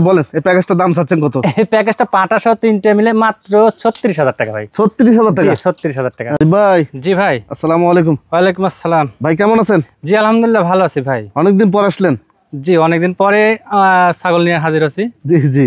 বলেন এই প্যাকেজটার দাম চাচ্ছেন কত? এই প্যাকেজটা পাটা সহ তিনটে মিলে মাত্র ৩৬,০০০ টাকা ভাই। ৩৬,০০০ টাকা? ৩৬,০০০ টাকা ভাই। জি ভাই। আসসালামু আলাইকুম। ওয়ালাইকুম আসসালাম। ভাই কেমন আছেন? জি আলহামদুলিল্লাহ ভালো আছি ভাই। অনেকদিন পর আসলেন। জি অনেকদিন পরে ছাগল নিয়ে হাজির আছি। জি জি।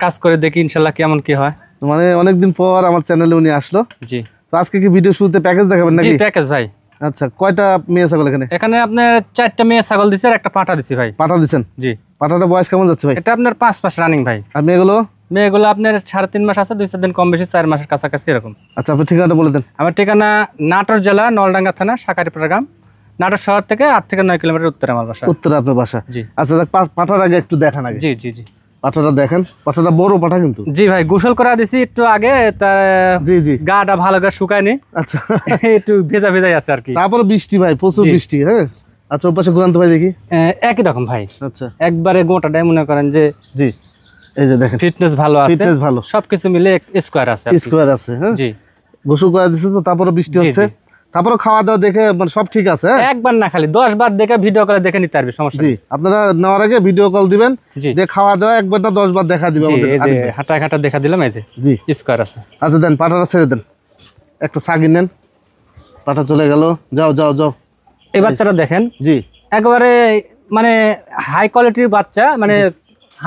কাজ করে দেখি ইনশাআল্লাহ কেমন কি হয়। মানে অনেকদিন পর আমার চ্যানেলে উনি আসলো। জি। তো আজকে কি ভিডিও শুরুতে প্যাকেজ দেখাবেন নাকি? জি প্যাকেজ ভাই। আচ্ছা কয়টা মেয়ে ছাগল এখানে? এখানে আপনার 4টা মেয়ে ছাগল দিছে আর একটা পাঠা দিছি ভাই। পাঠা দিছেন? জি। পাঠাটা বয়স কেমন যাচ্ছে ভাই? এটা আপনার 5 মাস রানিং ভাই। আর মেয়েগুলো? মেয়েগুলো আপনার 3.5 মাস আছে, 2-4 দিন কম বেশি 4 মাসের কাছাকাছি এরকম। আচ্ছা আপনার ঠিকানাটা বলে দেন। আমার ঠিকানা নাটোর জেলা নলডাঙ্গা থানা শাকারিপাড়া গ্রাম। নাটোর শহর থেকে 8 থেকে 9 কিলোমিটার উত্তরে আমার বাসা। উত্তরে আপনার বাসা? জি। আচ্ছা পাঠার আগে একটু দেখান আগে। জি জি জি। পাঠাটা দেখেন, পাঠাটা বড় পাঠা কিন্তু। জি ভাই গোসল করা দিছি একটু আগে, তার জি জি গাটা ভালো করে শুকায়নি। আচ্ছা একটু ভেজা ভেজাই আছে আর কি। তারপরে বৃষ্টি ভাই, প্রচুর বৃষ্টি। হ্যাঁ আচ্ছা ওপাশে ঘুরান তো ভাই দেখি। একই রকম ভাই। আচ্ছা একবারে গোটাটাই মনে করেন যে জি এই যে দেখেন ফিটনেস ভালো আছে, ফিটনেস ভালো, সবকিছু মিলে স্কয়ার আছে। স্কয়ার আছে। হ্যাঁ জি গোসল করে দিছে তো, তারপরে বৃষ্টি হচ্ছে, তারপরে খাওয়া দাওয়া দেখে মানে সব ঠিক আছে। একবার না খালি 10 বার দেখে ভিডিও করে দেখে নিতে পারবে, সমস্যা জি। আপনারা নেওয়ার আগে ভিডিও কল দিবেন, যে খাওয়া দাওয়া একবার না 10 বার দেখা দিবে আমাদের। এই যে হাঁটা হাঁটা দেখা দিলাম, এই যে জি স্কয়ার আছে। আচ্ছা দেন পাটাটা ছেড়ে দেন, একটা সাগি নেন। পাটা চলে গেল, যাও যাও যাও। এই বাচ্চাটা দেখেন। জি একেবারে মানে হাই কোয়ালিটির বাচ্চা, মানে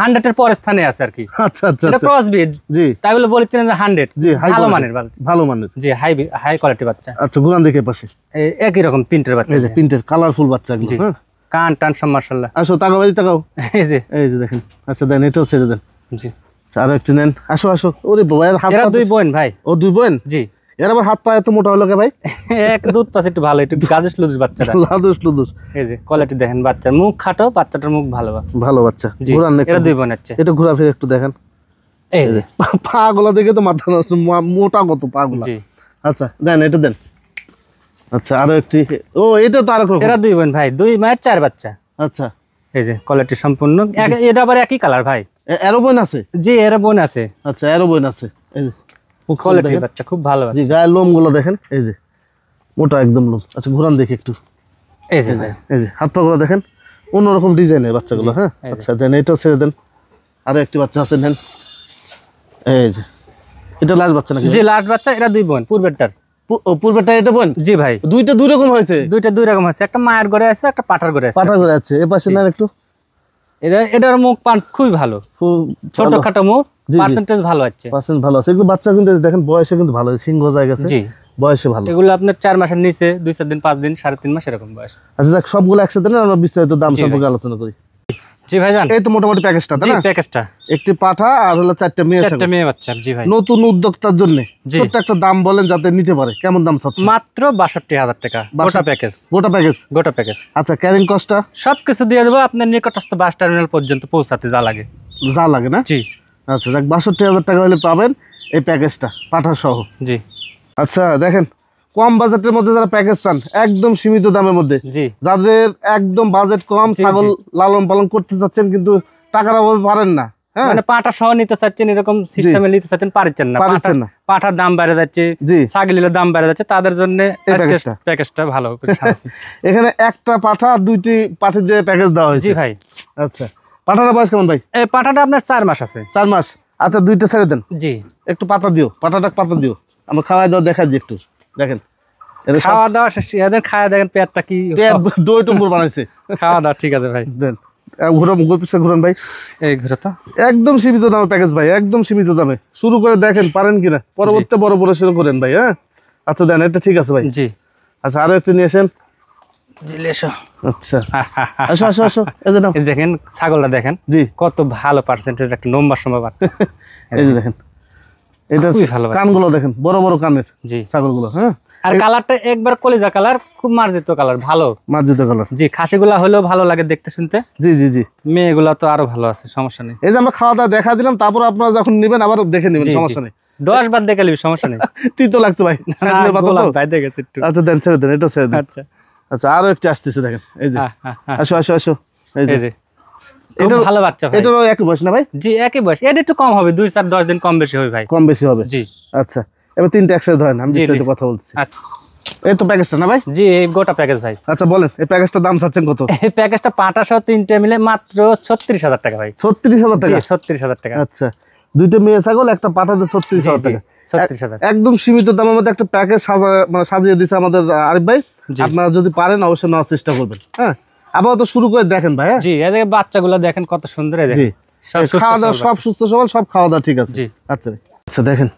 100 এর পর স্থানে আছে আর কি। আচ্ছা আচ্ছা এটা ক্রস ব্রিড। জি তাই বলে বলেছেন যে 100। জি ভালো মানের, ভালো মানের। জি হাই কোয়ালিটি বাচ্চা। আচ্ছা গুনান দেখে পাশে একই রকম প্রিন্টের বাচ্চা, এই যে প্রিন্টের কালারফুল বাচ্চা এগুলো। হ্যাঁ কান টান সব মাশাআল্লাহ। আসো তাকাও ভাই তাকাও, এই যে দেখেন। আচ্ছা দেন এটাও ছেড়ে দেন। জি আরো একটু নেন, আসো আসো। ওরে বাবা এর হাত, এরা দুই বোন ভাই। ও দুই বোন? জি। এর আবার হাত পা এত মোটা হলো কে ভাই? এক দুধ পাচ্ছে একটু ভালো, একটু গাজুস লুজুস বাচ্চাটা। লাদুস লুদুস। এই যে কোয়ালিটি দেখেন বাচ্চার, মুখ খাটো, বাচ্চাটার মুখ ভালো ভালো বাচ্চা। ঘুরান এরা দুই বোন আছে। এটা ঘোরা ফিরে একটু দেখেন। এই যে পা গুলা দেখে তো মাথা নষ্ট, মোটা কত পা গুলা। জি। আচ্ছা দেন এটা দেন। আচ্ছা আরো একটি, ও এটা তো আরো। এরা দুই বোন ভাই, 2 মায়ের 4 বাচ্চা। আচ্ছা এই যে কোয়ালিটি সম্পূর্ণ। এটা আবার একই কালার ভাই। এরো বোন আছে? জি এরা বোন আছে। আচ্ছা এরো বোন আছে। এই যে কোয়ালিটি বাচ্চা খুব ভালো জি, গায়ের লোম গুলো দেখেন, এই যে মোটা একদম লোম। আচ্ছা ঘুরান দেখি একটু। এই যে ভাই এই যে হাত পা গুলো দেখেন, অন্যরকম ডিজাইনের বাচ্চাগুলো। হ্যাঁ আচ্ছা দেন এটাও ছেড়ে দেন। আরো একটি বাচ্চা আছে নেন। এই যে এটা লাস্ট বাচ্চা নাকি? জি লাস্ট বাচ্চা। এরা দুই বোন, পূর্বেরটার। পূর্বেরটা এটা বোন? জি ভাই। দুইটা দুই রকম হয়েছে? দুইটা দুই রকম আছে, একটা মায়ের ঘরে আছে, একটা পাঠার ঘরে আছে। পাঠার ঘরে আছে। এ পাশে নেন একটু। এটার মুখ পাঁচ খুবই ভালো, ছোটখাটো মুখ, পার্সেন্টেজ ভালো আছে। পার্সেন্ট ভালো আছে। এগুলো বাচ্চা কিন্তু দেখেন বয়সে কিন্তু ভালো, সিংহ জায়গা আছে। জি বয়সে ভালো। এগুলো আপনার 4 মাসের নিচে, 2-4 দিন, 5 দিন, 3.5 মাস এরকম বয়স। আচ্ছা যাক সবগুলো একসাথে না, আমরা বিস্তারিত দাম সম্পর্কে আলোচনা করি। জি ভাই জান। এই তো মোটামুটি প্যাকেজটা, তাই না? জি প্যাকেজটা। একটি পাঠা আর হলো 4টা মেয়ে। 4টা মেয়ে বাচ্চা। জি ভাই। নতুন উদ্যোক্তার জন্য ছোট্ট একটা দাম বলেন যাতে নিতে পারে। কেমন দাম চাচ্ছেন? মাত্র 62,000 টাকা গোটা প্যাকেজ। গোটা প্যাকেজ? গোটা প্যাকেজ। আচ্ছা ক্যারিং কস্টটা? সবকিছু দিয়ে দেবো আপনার নিকটস্থ বাস টার্মিনাল পর্যন্ত পৌঁছাতে যা লাগে। যা লাগে না? জি। আচ্ছা যাক 62,000 টাকা হলে পাবেন এই প্যাকেজটা পাঠা সহ। জি। আচ্ছা দেখেন কম বাজেটের মধ্যে যারা প্যাকেজ চান, একদম সীমিত দামের মধ্যে, জি যাদের একদম বাজেট কম, ছাগল লালন পালন করতে চাচ্ছেন কিন্তু টাকার অভাবে পারেন না, হ্যাঁ মানে পাঠা সহ নিতে চাচ্ছেন, এরকম সিস্টেমে নিতে চাচ্ছেন, পারছেন না, পাঠার দাম বেড়ে যাচ্ছে, ছাগলের দাম বেড়ে যাচ্ছে, তাদের জন্য প্যাকেজটা ভালো। এখানে একটা পাঠা 2টি পাঠি দিয়ে প্যাকেজ দেওয়া হয়েছে। জি ভাই। আচ্ছা পাঠাটা বয়স কেমন ভাই? এই পাঠাটা আপনার 4 মাস আছে। 4 মাস। আচ্ছা 2টা ছেড়ে দেন। জি একটু পাতা দিও, পাঠাটা পাতা দিও, আমরা খাওয়া দাওয়া দেখা দিই একটু। দেখেন খাওয়া দাওয়া এদের খাওয়া দেখেন পেটটা কি দই টুম্বুর বানাইছে। খাওয়া দাওয়া ঠিক আছে ভাই। দেন ঘুরান ভাই। এই ঘুরাতো একদম সীমিত দামে প্যাকেজ ভাই, একদম সীমিত দামে শুরু করে দেখেন পারেন কিনা, পরবর্তী বড় বড় শুরু করেন ভাই। হ্যাঁ আচ্ছা দেন এটা ঠিক আছে ভাই। জি আচ্ছা আরো একটু নিয়ে আসেন। আচ্ছা আসো আসো আসো। এই যে নাও, দেখেন ছাগলটা দেখেন। জি কত ভালো পার্সেন্টেজ, একটা নম্বর সম্ভব। এই যে দেখেন এটা কানগুলো দেখেন, বড় বড় কানের। জি ছাগলগুলো। হ্যাঁ আর কালারটা একবার কলিজা কালার, খুব মার্জিত কালার, ভালো মার্জিত কালার। জি খাসিগুলা হলেও ভালো লাগে দেখতে শুনতে। জি জি জি মেয়েগুলা তো আরো ভালো আছে, সমস্যা নেই। এই যে আমরা খাওয়া দাওয়া দেখা দিলাম, তারপর আপনারা যখন নেবেন আবার দেখে নেবেন, সমস্যা নেই। 10 বার দেখে নিবি, সমস্যা নেই। তিতো লাগছে ভাই? আচ্ছা দেন ছেড়ে দেন, এটা ছেড়ে দেন। আচ্ছা আচ্ছা আরো একটু আসতেছে দেখেন। এই যে আসো আসো আসো। এই যে এটা ভালো বাচ্চা ভাই। এটারও একই বয়স না ভাই? জি একই বয়স, এটা একটু কম হবে, 2-4-10 দিন কম বেশি হবে ভাই। কম বেশি হবে। জি আচ্ছা এবার 3টা একসাথে ধরেন, আমি বিস্তারিত কথা বলছি। এই তো প্যাকেজটা না ভাই? জি, এই গোটা প্যাকেজ ভাই। আচ্ছা বলেন এই প্যাকেজটার দাম চাচ্ছেন কত? এই প্যাকেজটা পাটা সহ তিনটে মিলে মাত্র 36,000 টাকা ভাই। 36,000 টাকা? 36,000 টাকা। আচ্ছা, দুইটা মেয়ে ছাগল একটা পাঠাতে 36,000 টাকা। 36,000 একদম সীমিত দামের মধ্যে একটা প্যাকেজ সাজিয়ে দিছে আমাদের আরিফ ভাই। আপনারা যদি পারেন অবশ্যই নেওয়ার চেষ্টা করবেন। হ্যাঁ, আপাতত শুরু করে দেখেন ভাই। জি, এদিকে বাচ্চাগুলো দেখেন কত সুন্দর। জি, খাওয়া দাওয়া সব সুস্থ সবল, সব খাওয়া দাওয়া ঠিক আছে। আচ্ছা আচ্ছা, দেখেন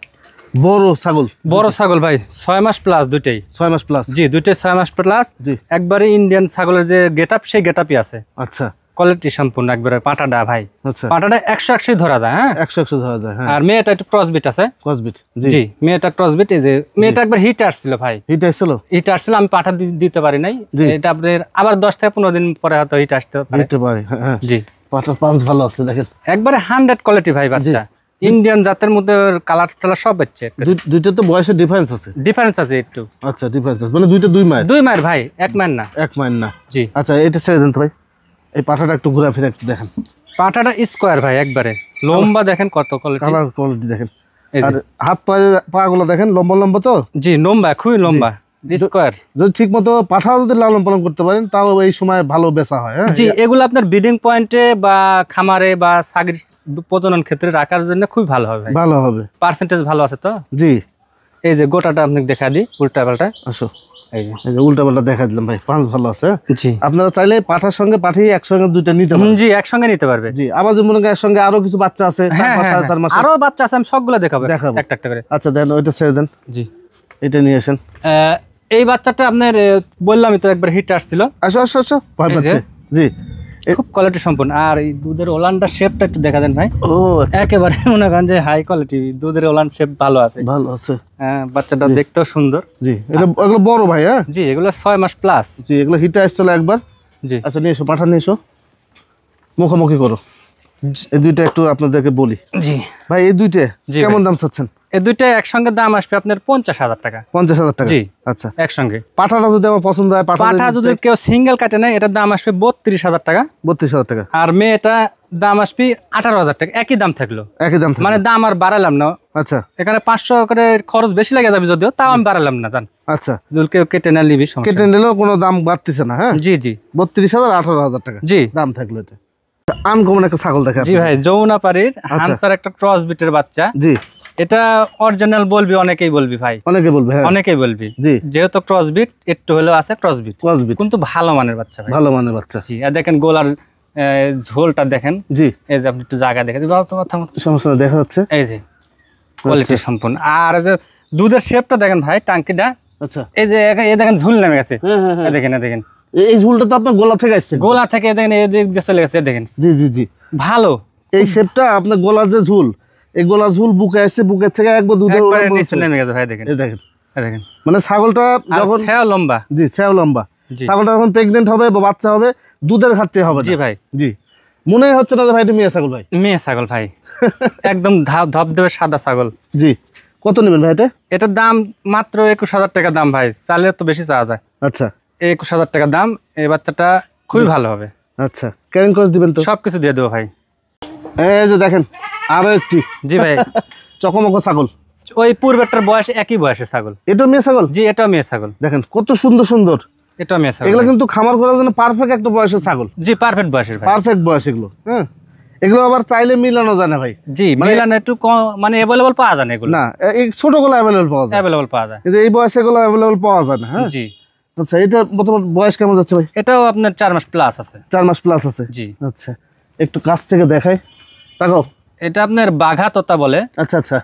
বড় ছাগল, বড় ছাগল ভাই, 6 মাস প্লাস দুইটাই। 6 মাস প্লাস? জি, দুইটাই 6 মাস প্লাস। জি, একবারে ইন্ডিয়ান ছাগলের যে গেটআপ সেই গেটআপই আছে। আচ্ছা, কোয়ালিটি সম্পূর্ণ একবারে। পাটাটা ভাই, আচ্ছা পাটাটা 100 ধরা যায়। হ্যাঁ, 100 ধরা যায়। হ্যাঁ, আর মেয়েটা একটু ক্রসবিট আছে। ক্রসবিট? জি, মেয়েটা ক্রসবিট। এই যে মেয়েটা একবার হিট আসছিল ভাই। হিট আসছিল? হিট আসছিল, আমি পাঠা দিতে পারি নাই। এটা আপনার আবার 10 থেকে 15 দিন পরে হয়তো হিট আসতে পারে। হ্যাঁ জি, পাটার পাঁচ ভালো আছে দেখেন, একবারে 100 কোয়ালিটি ভাই। বাচ্চা ইন্ডিয়ান জাতের মধ্যে কালার টালার সব হচ্ছে। দুইটা তো বয়সের ডিফারেন্স আছে? ডিফারেন্স আছে একটু। আচ্ছা, ডিফারেন্স আছে মানে দুইটা 2 মাস? 2 মাস ভাই, 1 মাস না। 1 মাস না? জি। আচ্ছা, এটা ছেড়ে দেন তো ভাই, এই পাঠাটা একটু ঘুরে ফিরে একটু দেখেন। পাঠাটা স্কোয়ার ভাই, একবারে লম্বা দেখেন কত কোয়ালিটি, কালার কোয়ালিটি দেখেন। আর হাত পা গুলো দেখেন লম্বা লম্বা তো? জি, লম্বা, খুবই লম্বা, স্কোয়ার। যদি ঠিক মতো পাঠা যদি লালন পালন করতে পারেন তাও এই সময় ভালো বেচা হয়। জি, এগুলো আপনার ব্রিডিং পয়েন্টে বা খামারে বা ছাগির প্রজনন ক্ষেত্রে রাখার জন্য খুব ভালো হবে। ভালো হবে, পার্সেন্টেজ ভালো আছে তো? জি। এই যে গোটাটা আপনাকে দেখা দিই, উল্টা পাল্টা। আসো, এই যে উল্টা পাল্টা দেখা দিলাম ভাই, পাঁচ ভালো আছে। জি, আপনারা চাইলে পাঠার সঙ্গে পাঠি একসঙ্গে দুইটা নিতে পারবেন। জি, একসঙ্গে নিতে পারবে। জি, আবার যে মনে করেন একসঙ্গে আরো কিছু বাচ্চা আছে, 4 মাস আরো বাচ্চা আছে, আমি সবগুলো দেখাবো একটা একটা করে। আচ্ছা দেন, ওইটা ছেড়ে দেন। জি, এটা নিয়ে আসেন। এই বাচ্চাটা আপনার বললামই তো একবার হিট আসছিল। আসো আসো আসো, ভয় পাচ্ছে। জি, খুব কোয়ালিটি সম্পন্ন। আর এই দুধের ওলানটা শেপটা একটু দেখা দেন ভাই। ও একেবারে মনে করেন যে হাই কোয়ালিটি দুধের ওলান শেপ ভালো আছে। ভালো আছে। হ্যাঁ, বাচ্চাটা দেখতেও সুন্দর। জি, এগুলো বড় ভাই? হ্যাঁ জি, এগুলো 6 মাস প্লাস। জি, এগুলো হিটে আসছিল একবার। জি, আচ্ছা নিয়ে এসো, পাঠা নিয়ে এসো, মুখোমুখি করো। এই দুইটা একটু আপনাদেরকে বলি। জি ভাই, এই দুইটা কেমন দাম চাচ্ছেন? এই দুইটা একসঙ্গে দাম আসবে আপনার 50,000 টাকা। 50,000 টাকা? জি, আচ্ছা। একসঙ্গে পাঠাটা যদি আমার পছন্দ হয়, পাঠা যদি কেউ সিঙ্গেল কাটে নেয়, এটার দাম আসবে 32,000 টাকা। 32,000 টাকা। আর মেয়েটা দাম আসবে 18,000 টাকা। একই দাম থাকলো, একই দাম, মানে দাম আর বাড়ালাম না। আচ্ছা, এখানে 500 করে খরচ বেশি লাগে যাবে যদিও, তাও আমি বাড়ালাম না। জান, আচ্ছা, যদি কেউ কেটে না নিবি, কেটে নিলেও কোনো দাম বাড়তেছে না? হ্যাঁ, জি জি, 32,000 18,000 টাকা জি দাম থাকলো। এটা আনকমন একটা ছাগল দেখা। জি ভাই, যমুনাপাড়ির হানসার একটা ক্রস বিটের বাচ্চা। জি, এটা অরিজিনাল বলবি, অনেকেই বলবি ভাই, অনেকে বলবে। হ্যাঁ, অনেকেই বলবি। জি, যেহেতু ক্রস বিট একটু হলেও আছে, ক্রস বিট কিন্তু ভালো মানের বাচ্চা ভাই, ভালো মানের বাচ্চা। জি, আর দেখেন গোলার ঝোলটা দেখেন। জি, এই যে আপনি একটু জায়গা দেখেন, সমস্যা দেখা যাচ্ছে। এই যে কোয়ালিটি সম্পূর্ণ। আর এই যে দুধের শেপটা দেখেন ভাই, টাঙ্কিটা। আচ্ছা, এই যে এই দেখেন ঝুল নেমে গেছে। দেখেন দেখেন, এই ঝুলটা তো আপনার গোলা থেকে আসছে। গোলা থেকে দেখেন এদিক দিয়ে চলে গেছে। দেখেন, জি জি জি, ভালো। এই শেপটা আপনার গোলার যে ঝুল, এই গোলা ঝুল বুকে আসছে, বুকের থেকে একবার দুধের নিচে নেমে গেছে ভাই। দেখেন, এই দেখেন, দেখেন, মানে ছাগলটা যখন লম্বা। জি, সেও লম্বা। ছাগলটা যখন প্রেগনেন্ট হবে বা বাচ্চা হবে, দুধের ঘাটতি হবে। জি ভাই, জি, মনে হচ্ছে না যে ভাই এটা মেয়ে ছাগল? ভাই মেয়ে ছাগল ভাই, একদম ধবধবে সাদা ছাগল। জি, কত নেবেন ভাই এটা? এটার দাম মাত্র 21,000 টাকা দাম ভাই, চালে তো বেশি চাওয়া যায়। আচ্ছা, 21,000 টাকা দাম। এই বাচ্চাটা খুবই ভালো হবে। আচ্ছা, ক্যারিং কস্ট দিবেন তো? সবকিছু দিয়ে দেবো ভাই। এই যে দেখেন আরো একটি। জি ভাই, চকমক ছাগল। ওই পূর্বেরটার বয়স একই বয়সের ছাগল। এটা মেয়ে ছাগল? জি, এটাও মেয়ে ছাগল। দেখেন কত সুন্দর সুন্দর। এটাও মেয়ে ছাগল। এগুলো কিন্তু খামার করার জন্য পারফেক্ট একটা বয়সের ছাগল। জি, পারফেক্ট বয়সের ভাই, পারফেক্ট বয়স এগুলো। হ্যাঁ, এগুলো আবার চাইলে মিলানো যায় না ভাই। জি, মিলানো একটু মানে অ্যাভেলেবল পাওয়া যায় না এগুলো। না, এই ছোটগুলো অ্যাভেলেবল পাওয়া যায়, অ্যাভেলেবল পাওয়া যায়, কিন্তু এই বয়সে এগুলো অ্যাভেলেবল পাওয়া যায় না। হ্যাঁ, জি। আচ্ছা, এটা বর্তমান বয়স কেমন যাচ্ছে ভাই? এটাও আপনার 4 মাস প্লাস আছে। 4 মাস প্লাস আছে? জি। আচ্ছা, একটু কাছ থেকে দেখাই, তাকাও। এটা আপনার বাঘা তোতা বলে। আচ্ছা আচ্ছা,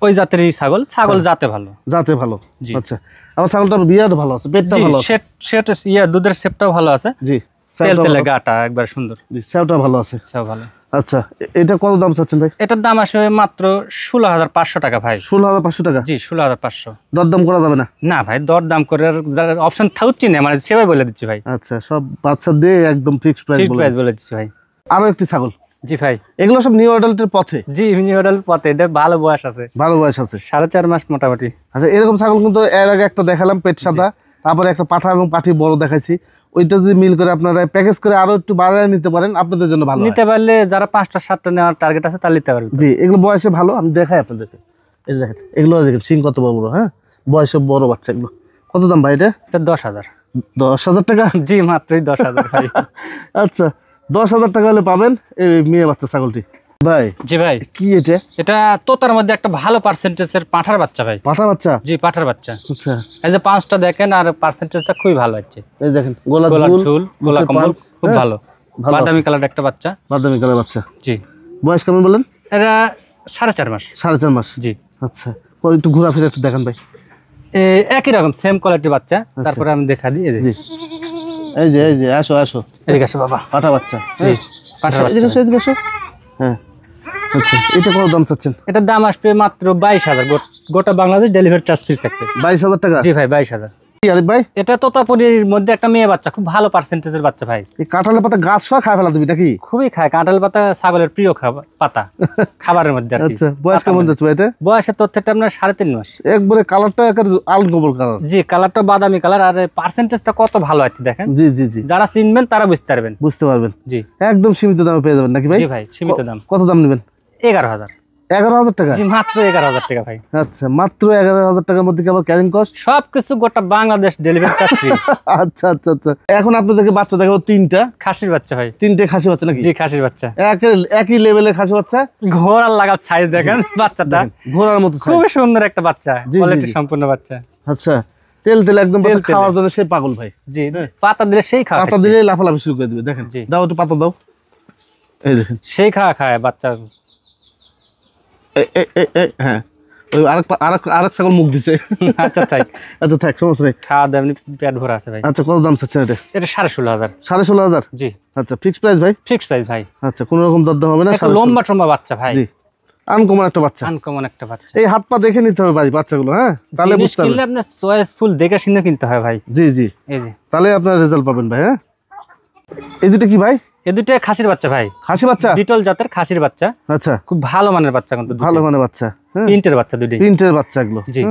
ওই জাতেরই ছাগল। জাতে ভালো, জাতে ভালো। জি। আচ্ছা, আমার ছাগলটার বিয়ার ভালো আছে, পেটটা ভালো আছে। সেট দুধের শেপটাও ভালো আছে। জি, তেলে গাটা একবার সুন্দর। জি, সেওটা ভালো আছে। সব ভালো। আচ্ছা, এটা কত দাম চাচ্ছেন ভাই? এটার দাম আসবে মাত্র 16,500 টাকা ভাই। 16,500 টাকা? জি, 16,500। দরদাম করা যাবে না? না ভাই, দর দাম করে অপশন থাকছি না, মানে সেভাবে বলে দিচ্ছি ভাই। আচ্ছা, সব বাচ্চা দিয়ে একদম ফিক্সড প্রাইস বলে দিচ্ছি ভাই। আরো একটি ছাগল। জি ভাই, এগুলো সব নিউ অ্যাডাল্টের পথে? জি, নিউ অ্যাডাল্ট পথে। এটা ভালো বয়স আছে, ভালো বয়স আছে, 4.5 মাস মোটামুটি। আচ্ছা, এরকম ছাগল কিন্তু এর আগে একটা দেখালাম, পেট সাদা, তারপরে একটা পাঠা এবং পাঠি বড় দেখাইছি। ওইটা যদি মিল করে আপনারা প্যাকেজ করে আরো একটু বাড়ায় নিতে পারেন, আপনাদের জন্য ভালো। নিতে পারলে যারা 5টা 7টা নেওয়ার টার্গেট আছে তারা নিতে পারবে। জি, এগুলো বয়সে ভালো, আমি দেখাই আপনাদেরকে। এই যে দেখেন, এগুলো দেখেন সিং কত বড় বড়। হ্যাঁ, বয়সে বড় বাচ্চা, এগুলো কত দাম ভাই এটা? এটা 10,000। 10,000 টাকা? জি, মাত্রই 10,000 ভাই। আচ্ছা, 10,000 টাকা হলে পাবেন এই মেয়ে বাচ্চা ছাগলটি ভাই। জি ভাই। কি এটা? এটা তোতার মধ্যে একটা ভালো পার্সেন্টেজের পাঠার বাচ্চা ভাই। পাঠার বাচ্চা? জি, পাঠার বাচ্চা। আচ্ছা, এই যে 5টা দেখেন, আর পার্সেন্টেজটা খুবই ভালো হচ্ছে। এই দেখেন গোলা ঝুল, গোলা কম্বল খুব ভালো। বাদামি কালার একটা বাচ্চা। বাদামি কালার বাচ্চা। জি। বয়স কেমন বলেন? এটা 4.5 মাস। 4.5 মাস। জি। আচ্ছা, একটু ঘোরাফেরা একটু দেখান ভাই। একই রকম সেম কোয়ালিটির বাচ্চা। তারপরে আমি দেখা দিই। জি, এই যে আসো এদিকে আসো বাবা। পাঠা বাচ্চা। জি, পাঠার বাচ্চা। এদিকে আসো। হ্যাঁ, আচ্ছা, এটা কত দাম চাচ্ছেন? এটার দাম আসবে মাত্র 22,000। গোটা বাংলাদেশ ডেলিভারি চার্জ ফ্রি থাকবে। 22,000 টাকা? জি ভাই, 22,000। আরিফ ভাই, এটা তোতাপুরির মধ্যে একটা মেয়ে বাচ্চা, খুব ভালো পার্সেন্টেজের বাচ্চা ভাই। এই কাঁঠালের পাতা গাছ সহ খায় ফেলা তুমি নাকি? খুবই খায় কাঁঠাল পাতা, ছাগলের প্রিয় পাতা খাবারের মধ্যে। আচ্ছা, বয়স কেমন যাচ্ছে ভাই? বয়সের তথ্যটা আপনার 3.5 মাস। একবারে কালারটা আলগোবল কালার। জি, কালারটা বাদামি কালার, আর পার্সেন্টেজটা কত ভালো আছে দেখেন। জি জি জি, যারা চিনবেন তারা বুঝতে পারবেন। জি, একদম সীমিত দামে পেয়ে যাবেন নাকি ভাই? জি ভাই, সীমিত দাম। কত দাম নেবেন? 11,000। 11,000 টাকা? জি, মাত্র 11,000 টাকা ভাই। আচ্ছা, মাত্র 11,000 টাকার মধ্যে কি আবার ক্যারিং কস্ট সবকিছু গোটা বাংলাদেশ ডেলিভারি চার্জ ফ্রি। আচ্ছা আচ্ছা আচ্ছা, এখন আপনাদেরকে বাচ্চা দেখাবো 3টা খাসির বাচ্চা ভাই। 3টে খাসি বাচ্চা নাকি? জি, খাসির বাচ্চা। একই লেভেলের খাসি বাচ্চা। ঘোড়ার লাগা সাইজ দেখেন বাচ্চাটা, ঘোড়ার মতো খুব সুন্দর একটা বাচ্চা, জি, কোয়ালিটি জি। সম্পূর্ণ বাচ্চা। আচ্ছা, তেল একদম খাওয়ার জন্য সে পাগল ভাই। জি, পাতা দিলে সেই খাওয়া, পাতা দিলে লাফালাফি শুরু করে দিবে। দেখেন, দাও একটু পাতা দাও। এই দেখেন, সেই খাওয়া খায় বাচ্চা। হ্যাঁ, ওই আরেক ছাগল মুখ দিছে। আচ্ছা থাক, আচ্ছা থাক, সমস্যা নেই। খাওয়া দাওয়া এমনি পেট ভরা আছে ভাই। আচ্ছা, কত দাম চাচ্ছেন এটা? এটা 16,500। 16,500? জি। আচ্ছা, ফিক্সড প্রাইস ভাই? ফিক্স প্রাইস ভাই। আচ্ছা, কোনো রকম দরদাম হবে না? লম্বা বাচ্চা ভাই। জি, আনকমন একটা বাচ্চা। আনকমন একটা বাচ্চা। এই হাত পা দেখে নিতে হবে ভাই বাচ্চাগুলো, হ্যাঁ, তাহলে বুঝতে পারবেন। আপনার চয়েসফুল দেখে শুনে কিনতে হয় ভাই। জি জি, এই যে, তাহলে আপনার রেজাল্ট পাবেন ভাই। হ্যাঁ, এই দুটো কি ভাই? এই দুটো খাসির বাচ্চা ভাই। খাসি বাচ্চা? বিটল জাতের খাসির বাচ্চা। আচ্ছা, খুব ভালো মানের বাচ্চা কিন্তু। ভালো মানের বাচ্চা। হ্যাঁ, প্রিন্টের বাচ্চা দুটোই। প্রিন্টের বাচ্চা এগুলো। জি।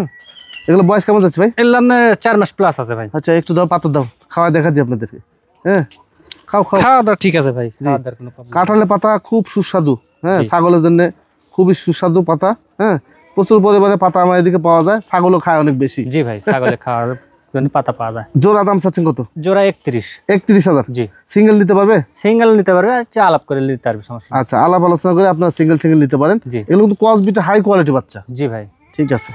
এগুলো বয়স কেমন যাচ্ছে ভাই? এগুলো আপনার 4 মাস প্লাস আছে ভাই। আচ্ছা, একটু দাও, পাতা দাও, খাওয়া দেখা দিই আপনাদেরকে। হ্যাঁ, খাওয়া দাওয়া ঠিক আছে ভাই, খাওয়া দাওয়ার কোনো প্রবলেম। কাঁঠালের পাতা খুব সুস্বাদু। হ্যাঁ, ছাগলের জন্য খুবই সুস্বাদু পাতা। হ্যাঁ, প্রচুর পরিমাণে পাতা আমার এদিকে পাওয়া যায়। ছাগলও খায় অনেক বেশি। জি ভাই, ছাগলে খাওয়ার জন্য পাতা পাওয়া যায়। জোড়া দাম চাচ্ছেন কত? জোড়া 31। 31,000? জি। সিঙ্গেল নিতে পারবে? সিঙ্গেল নিতে পারবে, আলাপ করে নিতে পারবে, সমস্যা নেই। আচ্ছা, আলাপ আলোচনা করে আপনার সিঙ্গেল নিতে পারেন। জি। এগুলো কিন্তু ক্রস বিট হাই কোয়ালিটি বাচ্চা। জি ভাই। ঠিক আছে।